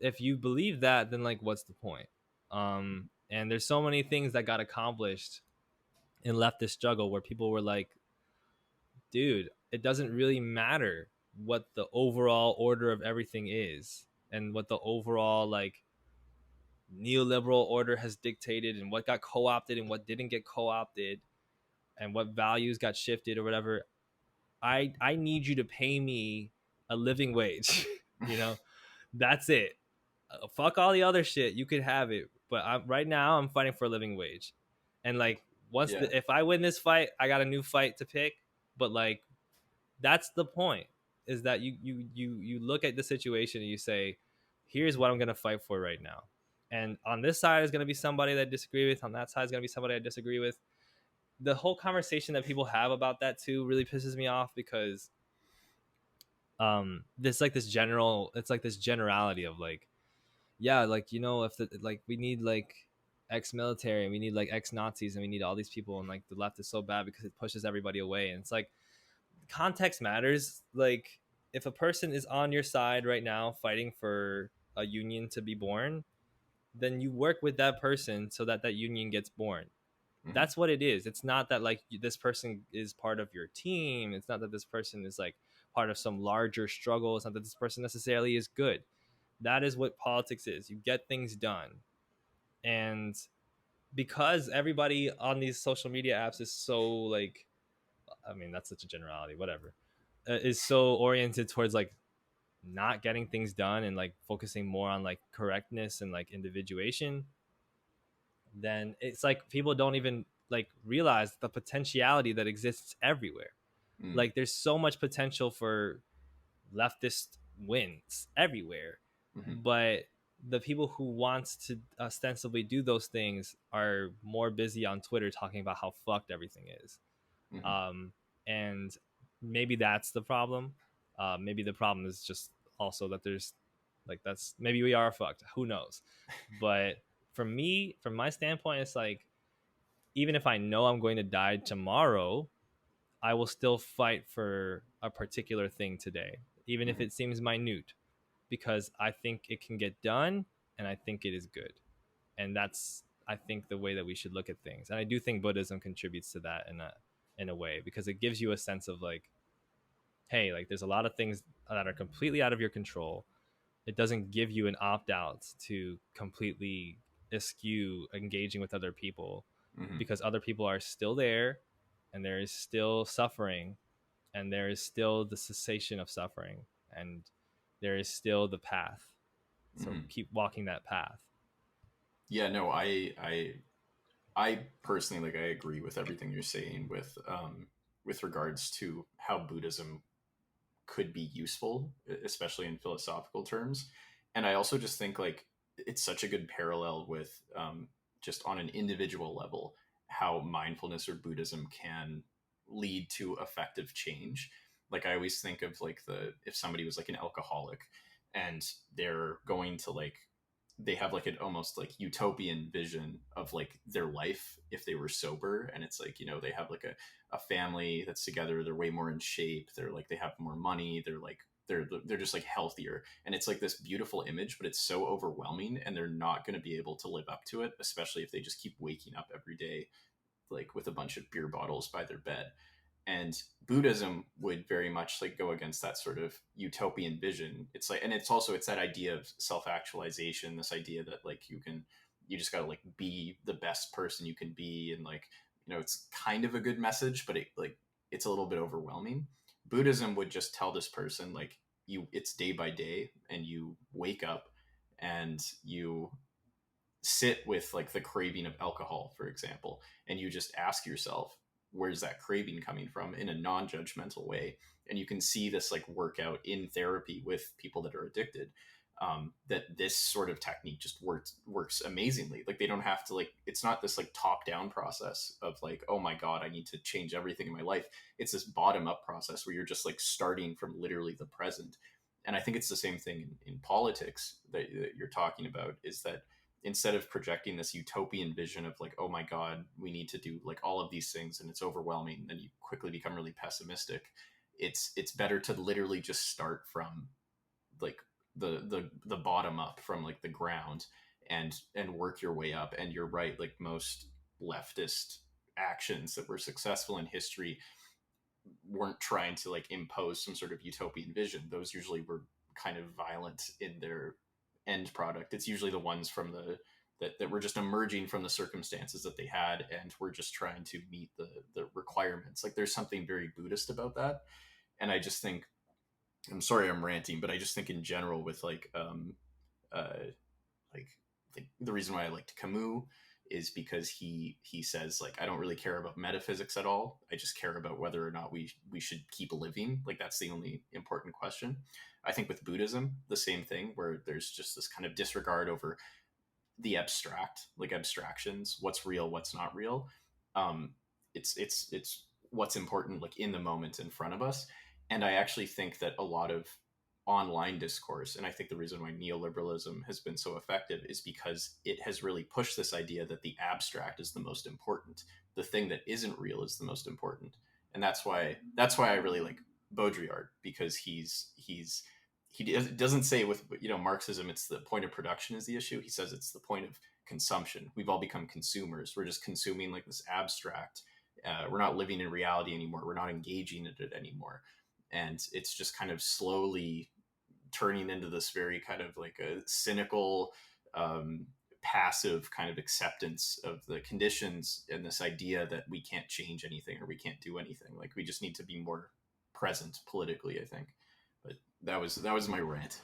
if you believe that, then like what's the point? And there's so many things that got accomplished in leftist struggle where people were like, dude, it doesn't really matter what the overall order of everything is and what the overall like neoliberal order has dictated and what got co-opted and what didn't get co-opted and what values got shifted or whatever. I need you to pay me a living wage. You know, that's it. Fuck all the other shit. You could have it, but right now I'm fighting for a living wage, and like Yeah. if I win this fight, I got a new fight to pick. But like that's the point, is that you look at the situation and you say, here's what I'm gonna fight for right now, and on this side is gonna be somebody that I disagree with. On that side is gonna be somebody I disagree with. The whole conversation that people have about that too really pisses me off because there's like this general, it's like this generality of like, yeah, like, you know, if the, like we need like ex-military and we need like ex-Nazis and we need all these people, and like the left is so bad because it pushes everybody away. And it's like context matters. Like if a person is on your side right now fighting for a union to be born, then you work with that person so that that union gets born. Mm-hmm. That's what it is. It's not that like this person is part of your team. It's not that this person is like part of some larger struggle. It's not that this person necessarily is good. That is what politics is. You get things done. And because everybody on these social media apps is so like, I mean, that's such a generality, whatever, is so oriented towards like not getting things done and like focusing more on like correctness and like individuation, then it's like people don't even like realize the potentiality that exists everywhere. Mm-hmm. Like there's so much potential for leftist wins everywhere. Mm-hmm. But the people who want to ostensibly do those things are more busy on Twitter talking about how fucked everything is. Mm-hmm. And maybe that's the problem. Maybe the problem is just also that there's like, that's, maybe we are fucked, who knows. But for me, from my standpoint, it's like, even if I know I'm going to die tomorrow, I will still fight for a particular thing today, even if Mm-hmm. it seems minute, because I think it can get done and I think it is good. And that's, I think, the way that we should look at things. And I do think Buddhism contributes to that in a way, because it gives you a sense of like, hey, like there's a lot of things that are completely out of your control. It doesn't give you an opt out to completely eschew engaging with other people, Mm-hmm. because other people are still there and there is still suffering and there is still the cessation of suffering and there is still the path. So Mm-hmm. keep walking that path. Yeah, no, I personally, like, I agree with everything you're saying with regards to how Buddhism could be useful, especially in philosophical terms. And I also just think like it's such a good parallel with just on an individual level how mindfulness or Buddhism can lead to effective change. Like I always think of like the if somebody was like an alcoholic and they're going to like they have like an almost like utopian vision of like their life if they were sober, and it's like, you know, they have like a family that's together, they're way more in shape, they're like they have more money, they're like they're just like healthier, and it's like this beautiful image, but it's so overwhelming and they're not going to be able to live up to it, especially if they just keep waking up every day like with a bunch of beer bottles by their bed. And Buddhism would very much like go against that sort of utopian vision. It's like, and it's that idea of self-actualization, this idea that like you just got to like be the best person you can be. And like, it's kind of a good message, but it's a little bit overwhelming. Buddhism would just tell this person like, it's day by day, and you wake up and you sit with like the craving of alcohol, for example, and you just ask yourself, where's that craving coming from, in a non-judgmental way. And you can see this like workout in therapy with people that are addicted, that this sort of technique just works amazingly. Like they don't have to like, it's not this like top down process of like, oh my god, I need to change everything in my life. It's this bottom up process where you're just like starting from literally the present. And I think it's the same thing in politics that you're talking about, is that instead of projecting this utopian vision of like, oh my god, we need to do like all of these things and it's overwhelming, then you quickly become really pessimistic. It's better to literally just start from like the bottom up, from like the ground, and work your way up. And you're right, like most leftist actions that were successful in history weren't trying to like impose some sort of utopian vision. Those usually were kind of violent in their end product. It's usually the ones from that were just emerging from the circumstances that they had, and were just trying to meet the requirements. Like there's something very Buddhist about that. And I just think, I'm sorry I'm ranting, but I just think in general with like the reason why I liked Camus is because he says like, I don't really care about metaphysics at all. I just care about whether or not we should keep living. Like that's the only important question. I think with Buddhism, the same thing, where there's just this kind of disregard over the abstract, like abstractions, what's real, what's not real. It's what's important, like in the moment in front of us. And I actually think that a lot of online discourse, and I think the reason why neoliberalism has been so effective is because it has really pushed this idea that the abstract is the most important. The thing that isn't real is the most important. And that's why I really like Baudrillard, because he doesn't say with Marxism it's the point of production is the issue. He says it's the point of consumption. We've all become consumers. We're just consuming like this abstract. We're not living in reality anymore. We're not engaging in it anymore. And it's just kind of slowly turning into this very kind of like a cynical, passive kind of acceptance of the conditions, and this idea that we can't change anything or we can't do anything. Like we just need to be more present politically, I think. But that was my rant.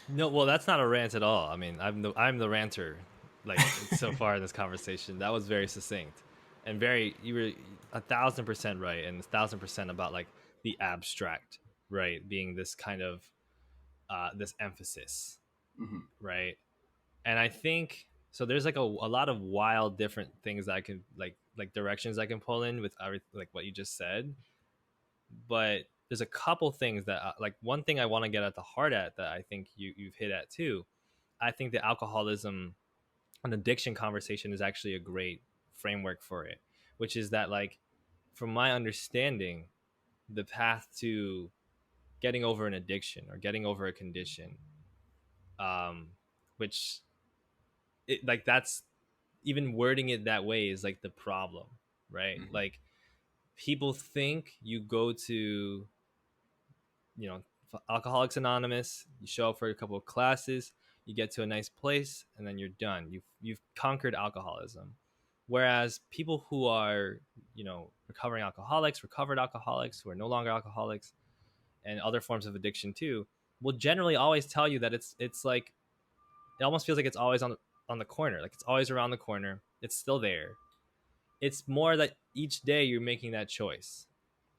No, well, that's not a rant at all. I mean, I'm the ranter, like so far in this conversation. That was very succinct, and you were 1,000% right, and 1,000% about like the abstract, right, being this kind of this emphasis, Mm-hmm. right? And I think so. There's like a lot of wild different things that I can like directions I can pull in with like what you just said, but there's a couple things that like one thing I want to get at the heart at that I think you've hit at too. I think the alcoholism and addiction conversation is actually a great framework for it, which is that like from my understanding, the path to getting over an addiction or getting over a condition, which it like that's even wording it that way is like the problem, right? Mm-hmm. Like people think you go to Alcoholics Anonymous, you show up for a couple of classes, you get to a nice place, and then you're done. You've conquered alcoholism. Whereas people who are recovered alcoholics who are no longer alcoholics, and other forms of addiction too, will generally always tell you that it's like it almost feels like it's always on the corner, like it's always around the corner. It's still there. It's more that each day you're making that choice,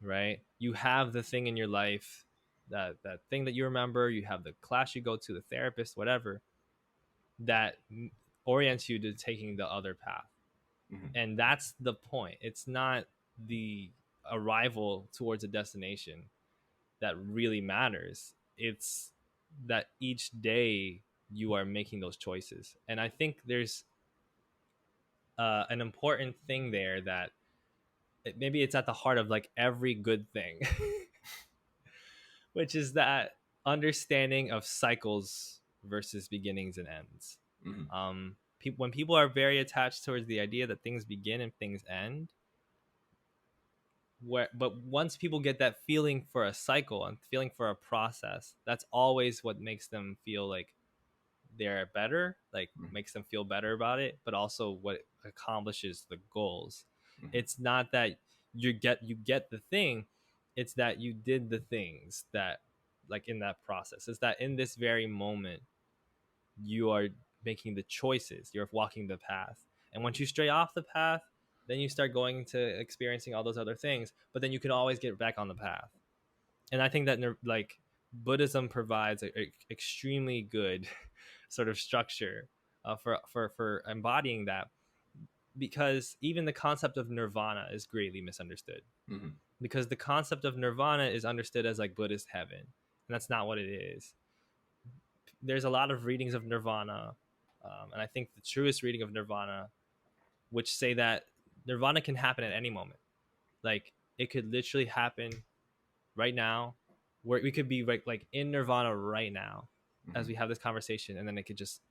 right? You have the thing in your life, that thing that you remember, you have the class you go to, the therapist, whatever, that orients you to taking the other path. Mm-hmm. And that's the point. It's not the arrival towards a destination that really matters. It's that each day you are making those choices. And I think there's an important thing there that maybe it's at the heart of like every good thing, which is that understanding of cycles versus beginnings and ends. Mm-hmm. When people are very attached towards the idea that things begin and things end, but once people get that feeling for a cycle and feeling for a process, that's always what makes them feel like they're better, like Mhm. makes them feel better about it, but also what accomplishes the goals. Mhm. It's not that you get the thing, it's that you did the things that, like, in that process. It's that in this very moment you are making the choices, you're walking the path, and once you stray off the path, then you start going into experiencing all those other things, but then you can always get back on the path. And I think that like Buddhism provides a extremely good sort of structure for embodying that, because even the concept of nirvana is greatly misunderstood, Mhm. because the concept of nirvana is understood as like Buddhist heaven, and that's not what it is. There's a lot of readings of nirvana, and I think the truest reading of nirvana, which say that nirvana can happen at any moment. Like, it could literally happen right now, where we could be like in nirvana right now as Mhm. we have this conversation, and then it could just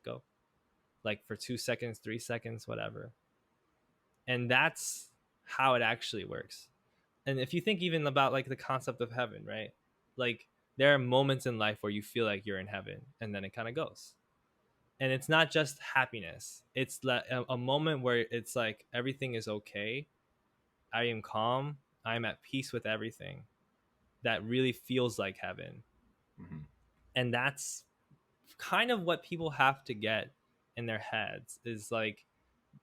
go, like, for 2 seconds, 3 seconds, whatever. And that's how it actually works. And if you think even about like the concept of heaven, right? Like, there are moments in life where you feel like you're in heaven, and then it kind of goes. And it's not just happiness, it's like a moment where it's like everything is okay, I am calm, I'm at peace with everything. That really feels like heaven. Mhm. And that's kind of what people have to get in their heads, is like,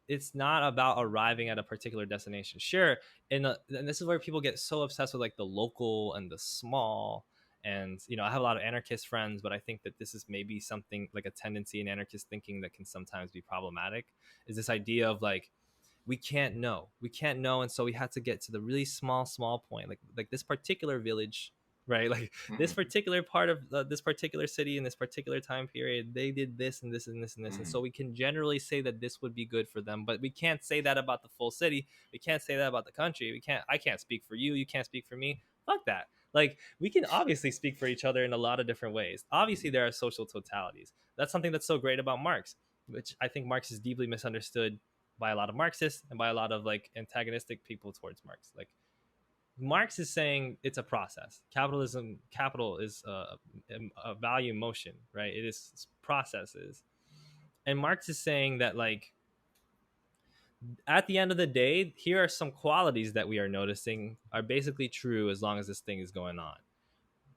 it's not about arriving at a particular destination. Sure, and this is where people get so obsessed with like the local and the small. And I have a lot of anarchist friends, but I think that this is maybe something like a tendency in anarchist thinking that can sometimes be problematic, is this idea of like, we can't know, and so we have to get to the really small point, like this particular village, right? Like, this Mhm. particular part of this particular city in this particular time period, they did this and this and this and this, and Mhm. so we can generally say that this would be good for them, but we can't say that about the full city. We can't say that about the country. I can't speak for you, you can't speak for me. Fuck that. Like, we can obviously speak for each other in a lot of different ways. Obviously there are social totalities. That's something that's so great about Marx, which I think Marx is deeply misunderstood by a lot of Marxists and by a lot of like antagonistic people towards Marx. Like, Marx is saying it's a process. Capital is a value motion, right? It is processes. And Marx is saying that, like, at the end of the day, here are some qualities that we are noticing are basically true as long as this thing is going on.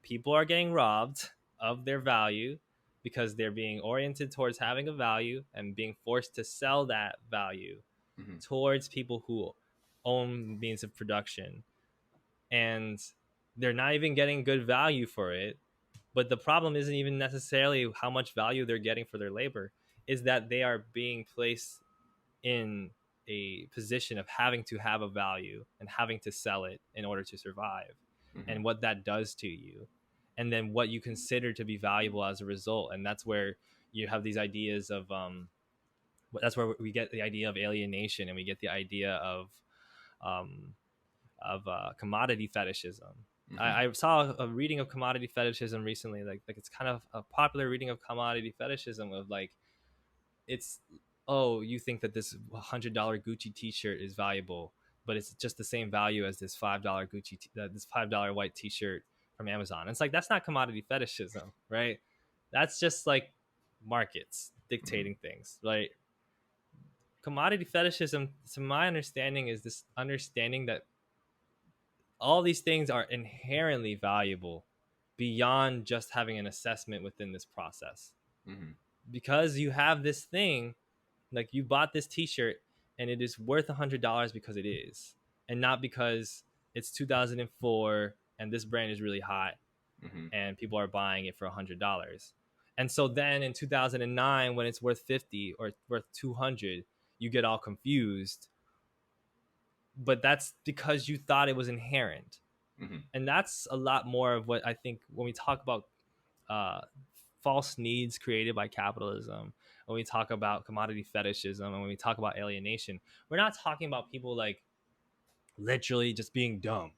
People are getting robbed of their value because they're being oriented towards having a value and being forced to sell that value Mhm. towards people who own means of production, and they're not even getting good value for it. But the problem isn't even necessarily how much value they're getting for their labor, is that they are being placed in a position of having to have a value and having to sell it in order to survive, Mhm. and what that does to you, and then what you consider to be valuable as a result. And that's where you have these ideas of that's where we get the idea of alienation, and we get the idea um, commodity fetishism. Mhm. I saw a reading of commodity fetishism recently. Like it's kind of a popular reading of commodity fetishism of like, it's, oh, you think that this $100 Gucci T-shirt is valuable, but it's just the same value as this $5 this $5 white T-shirt from Amazon. And it's like, that's not commodity fetishism, right? That's just like markets Mhm. dictating things, right? Commodity fetishism, to my understanding, is this understanding that all these things are inherently valuable beyond just having an assessment within this process. Mhm. Because you have this thing, like, you bought this t-shirt and it is worth $100 because it is, and not because it's 2004 and this brand is really hot Mhm. and people are buying it for $100. And so then in 2009, when it's worth 50 or worth 200, you get all confused. But that's because you thought it was inherent. Mhm. And that's a lot more of what I think when we talk about uh, false needs created by capitalism, when we talk about commodity fetishism, and when we talk about alienation. We're not talking about people like literally just being dumb.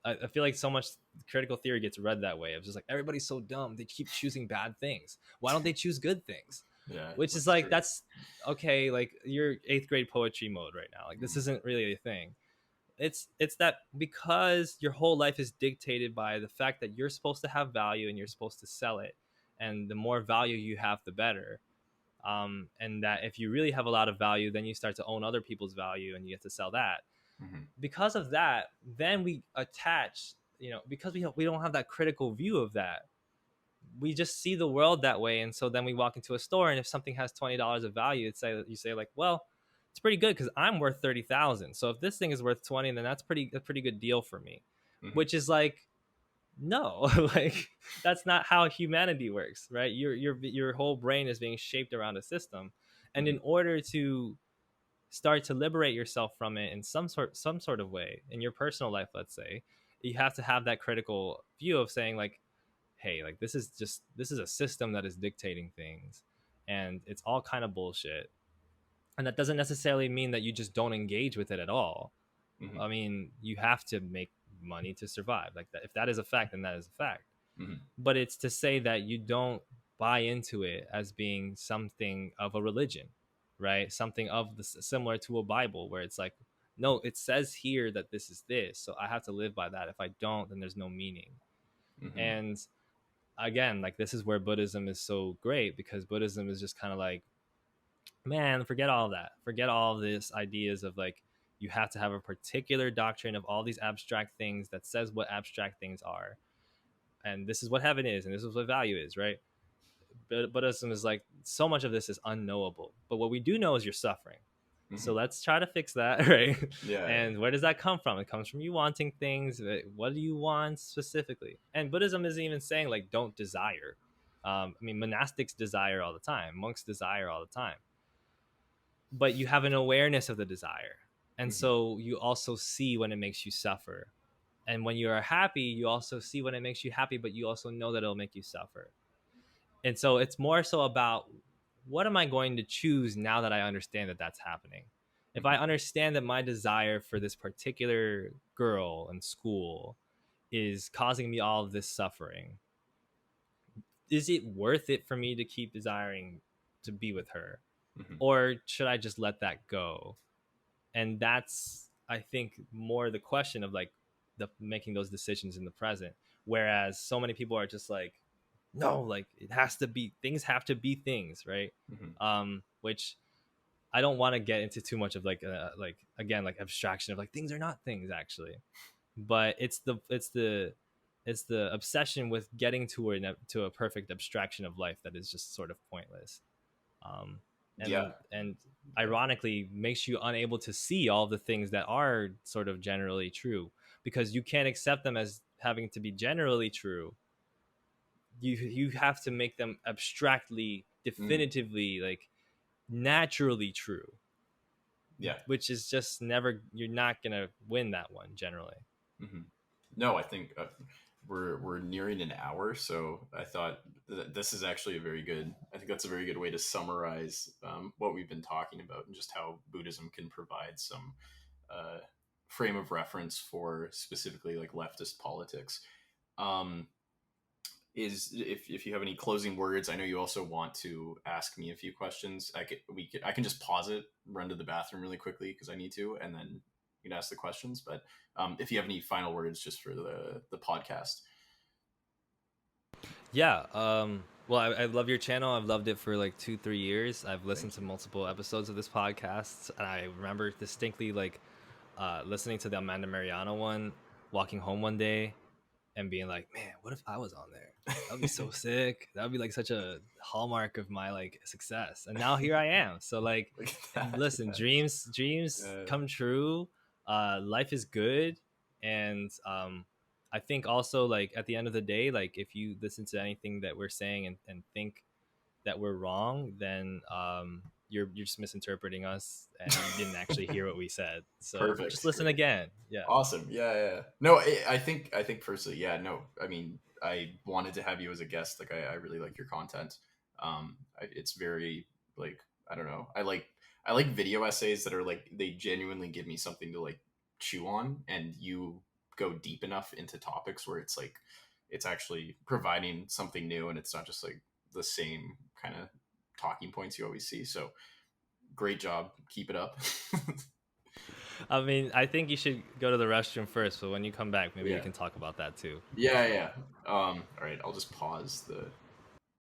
I feel like so much critical theory gets read that way. It's just like, everybody's so dumb, they keep choosing bad things. Why don't they choose good things? Yeah, Which is that's like, true. that's okay. Like, you're eighth grade poetry mode right now. Like, this Mhm. isn't really a thing. it's that because your whole life is dictated by the fact that you're supposed to have value and you're supposed to sell it, and the more value you have, the better. And that if you really have a lot of value, then you start to own other people's value and you get to sell that. Mm-hmm. Because of that, then we attach, because we don't have that critical view of that, we just see the world that way. And so then we walk into a store, and if something has $20 of value, you say like, well, it's pretty good because I'm worth 30,000. So if this thing is worth 20, then that's a pretty good deal for me. Mm-hmm. Which is like, no, like that's not how humanity works, right? Your whole brain is being shaped around a system, and Mm-hmm. in order to start to liberate yourself from it in some sort of way in your personal life, let's say, you have to have that critical view of saying like, hey, like this is a system that is dictating things, and it's all kind of bullshit. And that doesn't necessarily mean that you just don't engage with it at all. Mm-hmm. I mean, you have to make money to survive. Like that, if that is a fact, then that is a fact. Mm-hmm. But it's to say that you don't buy into it as being something of a religion, right? Something of the similar to a Bible, where it's like, no, it says here that this is this, so I have to live by that. If I don't, then there's no meaning. Mm-hmm. And again, like this is where Buddhism is so great, because Buddhism is just kind of like, man, forget all that. Forget all this ideas of like you have to have a particular doctrine of all these abstract things that says what abstract things are. And this is what heaven is, and this is what value is, right? But Buddhism is like, so much of this is unknowable. But what we do know is you're suffering. Mm-hmm. So let's try to fix that, right? Yeah. And where does that come from? It comes from you wanting things. What do you want specifically? And Buddhism isn't even saying like don't desire. I mean, monastics desire all the time. Monks desire all the time. But you have an awareness of the desire. And Mm-hmm. so you also see when it makes you suffer. And when you are happy, you also see when it makes you happy, but you also know that it'll make you suffer. And so it's more so about, what am I going to choose now that I understand that that's happening? If I understand that my desire for this particular girl in school is causing me all of this suffering, is it worth it for me to keep desiring to be with her? Mm-hmm. Or should I just let that go? And that's, I think, more the question of like making those decisions in the present. Whereas so many people are just like, no, like it has to be, things have to be things, right? Mm-hmm. Which I don't want to get into too much of like again, like abstraction of like things are not things actually. But it's the obsession with getting to a perfect abstraction of life that is just sort of pointless. um Yeah. and ironically makes you unable to see all the things that are sort of generally true, because you can't accept them as having to be generally true. You have to make them abstractly, definitively, like naturally true. Yeah. Which is just never, you're not gonna win that one generally. Mm-hmm. No, I think we're nearing an hour, so I thought this is actually a very good. I think that's a very good way to summarize what we've been talking about, and just how Buddhism can provide some uh, frame of reference for specifically like leftist politics. Um, is if you have any closing words? I know you also want to ask me a few questions. I can just pause it, run to the bathroom really quickly because I need to, and then you can ask the questions. But if you have any final words just for the podcast. Yeah. Well, I love your channel. I've loved it for like 2-3 years. I've listened to multiple episodes of this podcast, and I remember distinctly like listening to the Amanda Mariano one, walking home one day, and being like, man, what if I was on there? That would be so sick. That would be like such a hallmark of my like success. And now here I am. So like, listen, dreams come true. Life is good. And I think also like at the end of the day, like if you listen to anything that we're saying and think that we're wrong, then you're just misinterpreting us, and you didn't actually hear what we said. So Perfect. just listen Great. Again. Yeah. Awesome. Yeah. No, I think personally, yeah. No, I mean, I wanted to have you as a guest. Like, I really like your content. It's very like, I don't know. I like video essays that are like, they genuinely give me something to like chew on, and you go deep enough into topics where it's like it's actually providing something new, and it's not just like the same kind of talking points you always see. So great job, keep it up. I mean, I think you should go to the restroom first, but when you come back, maybe we Yeah. can talk about that too. Yeah. All right. I'll just pause the